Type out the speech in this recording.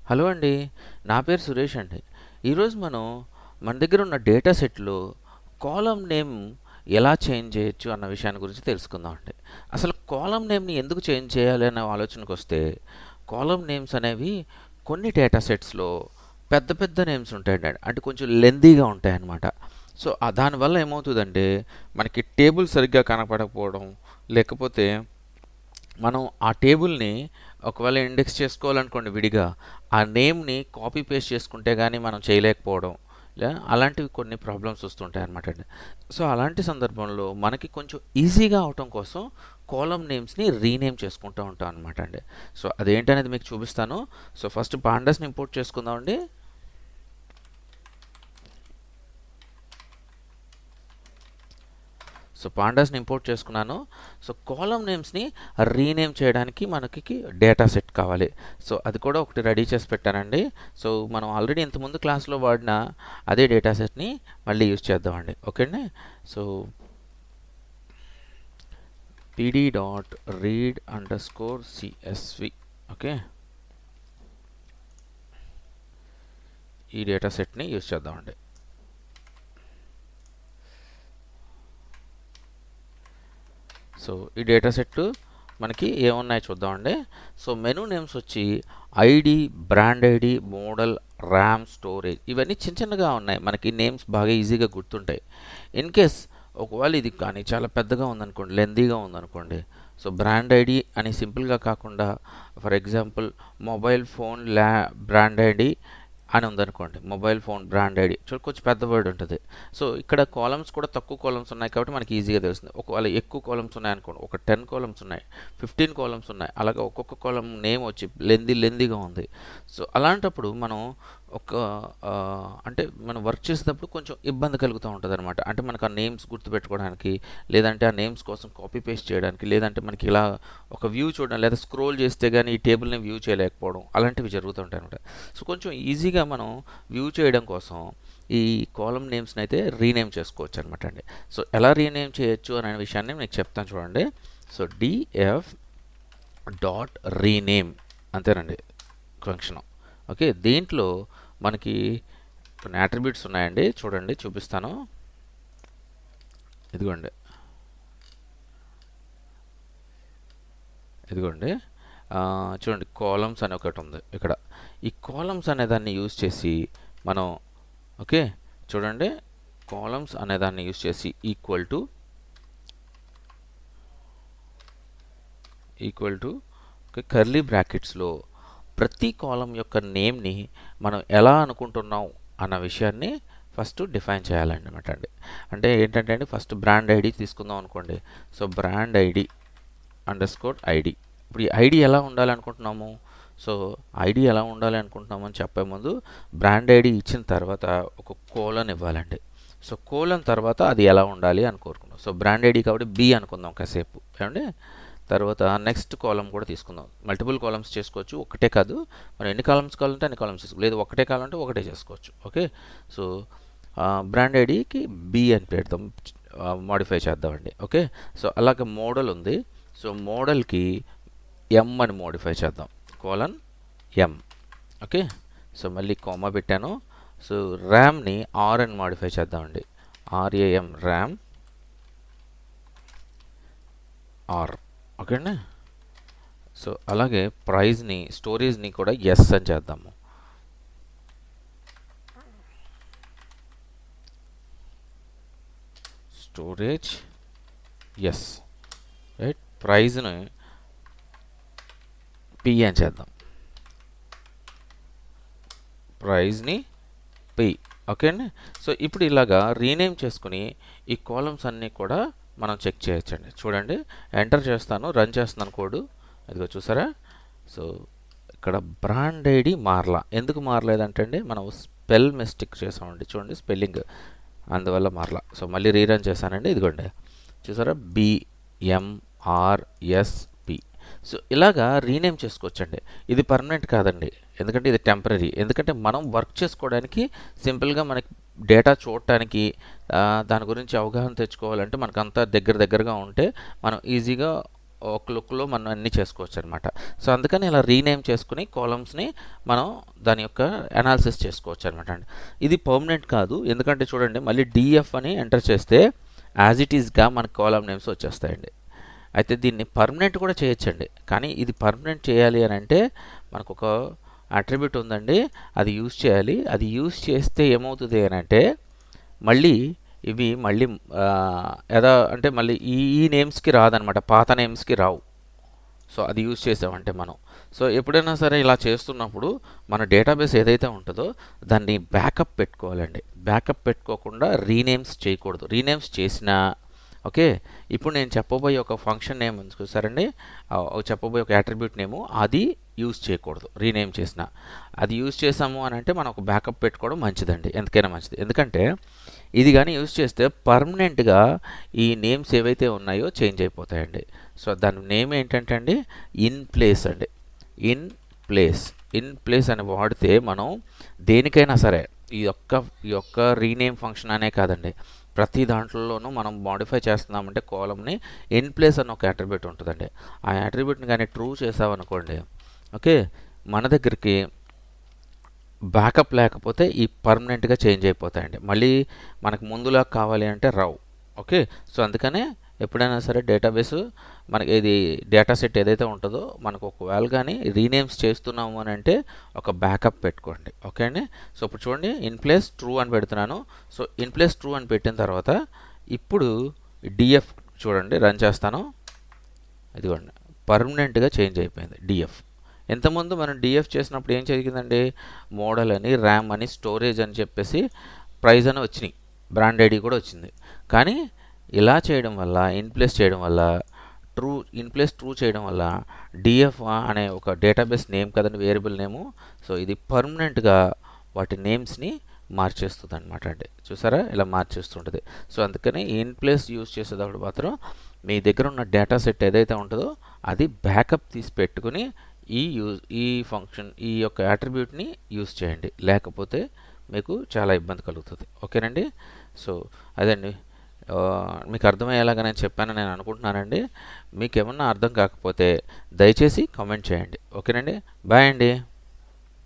Hello అండి. నా పేరు సురేష్ అండి. ఈరోజు మన దగ్గర ఉన్న డేటా సెట్‌లో కాలమ్ నేమ్ ఎలా చేంజ్ చేయొచ్చు అన్న విషయాన్ని గురించి తెలుసుకుందాం అండి. అసలు కాలమ్ నేమ్‌ని ఎందుకు చేంజ్ చేయాలి అనే ఆలోచనకొస్తే, కాలమ్ నేమ్స్ అనేవి కొన్ని డేటా సెట్స్‌లో పెద్ద పెద్ద నేమ్స్ ఉంటాయండి. అంటే కొంచెం లెంతీగా ఉంటాయన్నమాట. సో, దానివల్ల ఏమవుతదంటే, మనకి టేబుల్ సరిగ్గా కనపడకపోవడం, లేకపోతే మనం ఆ టేబుల్‌ని ఒకవేళ ఇండెక్స్ చేసుకోవాలనుకోండి విడిగా, ఆ నేమ్‌ని కాపీ పేస్ట్ చేసుకుంటే గానీ మనం చేయలేకపోవడం, అలాంటివి కొన్ని ప్రాబ్లమ్స్ వస్తుంటాయన్నమాట అండి. సో, అలాంటి సందర్భంలో మనకి కొంచెం ఈజీగా అవటం కోసం కాలమ్ నేమ్స్‌ని రీనేమ్ చేసుకుంటూ ఉంటాం అనమాట అండి. సో, అదేంటనేది మీకు చూపిస్తాను. సో, ఫస్ట్ పాండాస్‌ని ఇంపోర్ట్ చేసుకుందామండి. సో, పాండాస్‌ని ఇంపోర్ట్ చేసుకున్నాను. సో, కాలమ్ నేమ్స్‌ని రీనేమ్ చేయడానికి మనకి డేటా సెట్ కావాలి. సో, అది కూడా ఒకటి రెడీ చేసి పెట్టానండి. సో, మనం ఆల్రెడీ ఇంతకుముందు క్లాస్‌లో వాడిన అదే డేటా సెట్‌ని మళ్ళీ యూజ్ చేద్దామండి. ఓకే అండి. So, pd.read_csv okay. ఈ డేటా సెట్‌ని యూజ్ చేద్దామండి. సో, ఈ డేటా సెట్ మనకి ఏమున్నాయో చూద్దామండి. సో, మెనూ నేమ్స్ వచ్చి ID, brand ID, model, RAM, storage ఇవన్నీ చిన్న చిన్నగా ఉన్నాయి. మనకి నేమ్స్ బాగా ఈజీగా గుర్తుంటాయి. ఇన్ కేస్ ఒకవేళ ఇది కానీ చాలా పెద్దగా ఉందనుకోండి, లెంతీగా ఉందనుకోండి, సో బ్రాండ్ ఐడి అని సింపుల్గా కాకుండా for example mobile phone brand ID అని ఉందనుకోండి, మొబైల్ ఫోన్ బ్రాండ్ ఐడి కొంచెం పెద్ద వర్డ్ ఉంటుంది. సో ఇక్కడ కాలమ్స్ కూడా తక్కువ కాలమ్స్ ఉన్నాయి కాబట్టి మనకి ఈజీగా తెలుస్తుంది. ఒకవేళ ఎక్కువ కాలమ్స్ ఉన్నాయనుకోండి, ఒక 10 కాలమ్స్ ఉన్నాయి, 15 కాలమ్స్ ఉన్నాయి, అలాగే ఒక్కొక్క కాలమ్ నేమ్ వచ్చి లెందీగా ఉంది. సో అలాంటప్పుడు మనం ఒక అంటే మనం వర్క్ చేసేటప్పుడు కొంచెం ఇబ్బంది కలుగుతూ ఉంటుంది అనమాట. అంటే మనకు ఆ నేమ్స్ గుర్తుపెట్టుకోవడానికి, లేదంటే ఆ నేమ్స్ కోసం కాపీ పేస్ట్ చేయడానికి, లేదంటే మనకి ఇలా ఒక వ్యూ చూడడం, లేదా స్క్రోల్ చేస్తే కానీ ఈ టేబుల్ని వ్యూ చేయలేకపోవడం, అలాంటివి జరుగుతూ ఉంటాయి అనమాట. సో కొంచెం ఈజీగా మనం వ్యూ చేయడం కోసం ఈ కాలమ్ నేమ్స్ని అయితే రీనేమ్ చేసుకోవచ్చు అనమాట అండి. సో ఎలా రీనేమ్ చేయొచ్చు అనే విషయాన్ని మీకు చెప్తాను చూడండి. సో డిఎఫ్ డాట్ రీనేమ్ అంతేనండి ఫంక్షన్. ఓకే, దీంట్లో మనకి కొన్ని అట్రిబ్యూట్స్ ఉన్నాయండి, చూడండి చూపిస్తాను. ఇదిగోండి చూడండి, కాలమ్స్ అని ఒకటి ఉంది ఇక్కడ. ఈ కాలమ్స్ అనే దాన్ని యూజ్ చేసి మనం ఓకే చూడండి, కాలమ్స్ అనే దాన్ని యూజ్ చేసి ఈక్వల్ టు కర్లీ బ్రాకెట్స్లో ప్రతి కాలం యొక్క నేమ్ని మనం ఎలా అనుకుంటున్నాం అన్న విషయాన్ని ఫస్ట్ డిఫైన్ చేయాలన్నమాట అండి. అంటే ఏంటంటే అండి, ఫస్ట్ బ్రాండ్ ఐడి తీసుకుందాం అనుకోండి. So brand ID _ID. ఇప్పుడు ఈ ఐడి ఎలా ఉండాలనుకుంటున్నాము, సో ఐడి ఎలా ఉండాలి అనుకుంటున్నాము అని చెప్పే ముందు బ్రాండ్ ఐడి ఇచ్చిన తర్వాత ఒక కోలన్ ఇవ్వాలండి. సో కోలన్ తర్వాత అది ఎలా ఉండాలి అని కోరుకున్నాం. సో బ్రాండ్ ఐడి కాబట్టి బి అనుకుందాం కాసేపు ఏమండి. తర్వాత నెక్స్ట్ కాలం కూడా తీసుకుందాం. మల్టిపుల్ కాలమ్స్ చేసుకోవచ్చు, ఒకటే కాదు. మనం ఎన్ని కాలమ్స్ కావాలంటే అన్ని కాలమ్స్ చేసుకోవచ్చు, లేదు ఒకటే కావాలంటే ఒకటే చేసుకోవచ్చు. ఓకే, సో బ్రాండ్ ఐడికి బి అని పెడతాం, మాడిఫై చేద్దామండి. ఓకే, సో అలాగే మోడల్ ఉంది. సో మోడల్కి ఎం అని మోడిఫై చేద్దాం, :ఎం. ఓకే, సో మళ్ళీ కామా పెట్టాను. సో ర్యామ్ని ఆర్ అని మాడిఫై చేద్దామండి, RAM ర్యామ్ ఆర్. ఓకే అండి. సో అలాగే ప్రైజ్ని, స్టోరేజ్ని కూడా ఎస్ అని చేద్దాము. Storage S, right. ప్రైజ్ని పి అని చేద్దాం, ప్రైజ్ని పి. ఓకే అండి. సో ఇప్పుడు ఇలాగా రీనేమ్ చేసుకుని ఈ కాలమ్స్ అన్నీ కూడా మనం చెక్ చేయొచ్చండి. చూడండి, ఎంటర్ చేస్తాను, రన్ చేస్తున్నాను కోడ్. అదిగో చూసారా. సో ఇక్కడ బ్రాండ్ ఐడి మారలా. ఎందుకు మారలేదంటే అండి, మనం స్పెల్ మిస్టేక్ చేసామండి. చూడండి స్పెల్లింగ్, అందువల్ల మారలా. సో మళ్ళీ రీరన్ చేశానండి. ఇదిగోండి చూసారా, BMRSP. సో ఇలాగా రీనేమ్ చేసుకోవచ్చండి. ఇది పర్మనెంట్ కాదండి, ఎందుకంటే ఇది టెంపరీ. ఎందుకంటే మనం వర్క్ చేసుకోవడానికి, సింపుల్గా మనకి డేటా చూడటానికి, దాని గురించి అవగాహన తెచ్చుకోవాలంటే మనకంతా దగ్గరగా ఉంటే మనం ఈజీగా ఒక లుక్లో మనం అన్నీ చేసుకోవచ్చు అనమాట. సో అందుకని ఇలా రీనేమ్ చేసుకుని కాలమ్స్ని మనం దాని యొక్క అనాలిసిస్ చేసుకోవచ్చు అనమాట అండి. ఇది పర్మనెంట్ కాదు, ఎందుకంటే చూడండి మళ్ళీ డిఎఫ్ అని ఎంటర్ చేస్తే యాజ్ ఇట్ ఈస్గా మనకి కాలమ్ నేమ్స్ వచ్చేస్తాయండి. అయితే దీన్ని పర్మనెంట్ కూడా చేయొచ్చండి, కానీ ఇది పర్మనెంట్ చేయాలి అని అంటే మనకు ఒక అట్రిబ్యూట్ ఉందండి, అది యూజ్ చేయాలి. అది యూజ్ చేస్తే ఏమవుతుంది అని అంటే మళ్ళీ ఇవి మళ్ళీ ఎలా అంటే మళ్ళీ ఈ నేమ్స్కి రాదనమాట, పాత నేమ్స్కి రావు. సో అది యూజ్ చేసామంటే మనం, సో ఎప్పుడైనా సరే ఇలా చేస్తున్నప్పుడు మన డేటాబేస్ ఏదైతే ఉంటుందో దాన్ని బ్యాకప్ పెట్టుకోవాలండి. బ్యాకప్ పెట్టుకోకుండా రీనేమ్స్ చేయకూడదు. రీనేమ్స్ చేసినా ఓకే, ఇప్పుడు నేను చెప్పబోయే ఒక ఫంక్షన్ నేమ్ ఉంది చూసారండి, చెప్పబోయే ఒక అట్రిబ్యూట్ నేము అది యూజ్ చేయకూడదు. రీనేమ్ చేసిన అది యూజ్ చేసాము అని అంటే మనం ఒక బ్యాకప్ పెట్టుకోవడం మంచిదండి, ఎందుకైనా మంచిది. ఎందుకంటే ఇది కానీ యూజ్ చేస్తే పర్మనెంట్గా ఈ నేమ్స్ ఏవైతే ఉన్నాయో చేంజ్ అయిపోతాయండి. సో దాని నేమ్ ఏంటంటే అండి ఇన్ ప్లేస్ అండి. ఇన్ ప్లేస్ అని వాడితే మనం దేనికైనా సరే ఈ యొక్క రీనేమ్ ఫంక్షన్ అనే కాదండి, ప్రతి దాంట్లోనూ మనం మాడిఫై చేస్తున్నామంటే కాలమ్ని ఇన్ ప్లేస్ అని ఒక అట్రిబ్యూట్ ఉంటుందండి. ఆ అట్రిబ్యూట్ని కానీ ట్రూ చేసామనుకోండి ఓకే, మన దగ్గరికి బ్యాకప్ లేకపోతే ఈ పర్మనెంట్గా చేంజ్ అయిపోతాయండి. మళ్ళీ మనకు ముందులా కావాలి అంటే రావు. ఓకే, సో అందుకనే ఎప్పుడైనా సరే డేటాబేస్ మనకి ఇది డేటా సెట్ ఏదైతే ఉంటుందో మనకు ఒకవేళ కానీ రీనేమ్స్ చేస్తున్నాము అని అంటే ఒక బ్యాకప్ పెట్టుకోండి. ఓకే అండి, సో ఇప్పుడు చూడండి ఇన్ ప్లేస్ ట్రూ అని పెడుతున్నాను. సో ఇన్ ప్లేస్ ట్రూ అని పెట్టిన తర్వాత ఇప్పుడు డిఎఫ్ చూడండి రన్ చేస్తాను, ఇదిగోండి పర్మనెంట్గా చేంజ్ అయిపోయింది డిఎఫ్. ఇంతకుముందు మనం డిఎఫ్ చేసినప్పుడు ఏం జరిగిందండి, మోడల్ అని ర్యామ్ అని స్టోరేజ్ అని చెప్పేసి ప్రైస్ అని వచ్చినాయి, బ్రాండ్ ఐడి కూడా వచ్చింది. కానీ ఇలా చేయడం వల్ల ఇన్ ప్లేస్ చేయడం వల్ల ట్రూ చేయడం వల్ల డిఎఫ్ అనే ఒక డేటాబేస్ నేమ్ కదండి, వేరియబుల్ నేము, సో ఇది పర్మనెంట్గా వాటి నేమ్స్ని మార్చేస్తుంది అనమాట అండి. చూసారా ఇలా మార్చేస్తుంటుంది. సో అందుకని ఇన్ ప్లేస్ యూజ్ చేసేటప్పుడు మాత్రం మీ దగ్గర ఉన్న డేటా సెట్ ఏదైతే ఉంటుందో అది బ్యాకప్ తీసి పెట్టుకుని ఈ ఫంక్షన్ ఈ యొక్క అట్రిబ్యూట్ని యూజ్ చేయండి, లేకపోతే మీకు చాలా ఇబ్బంది కలుగుతుంది. ఓకేనండి, సో అదండి మీకు అర్థమయ్యేలాగా నేను చెప్పానని నేను అనుకుంటున్నానండి. మీకు ఏమన్నా అర్థం కాకపోతే దయచేసి కామెంట్ చేయండి. ఓకేనండి, బాయ్ అండి.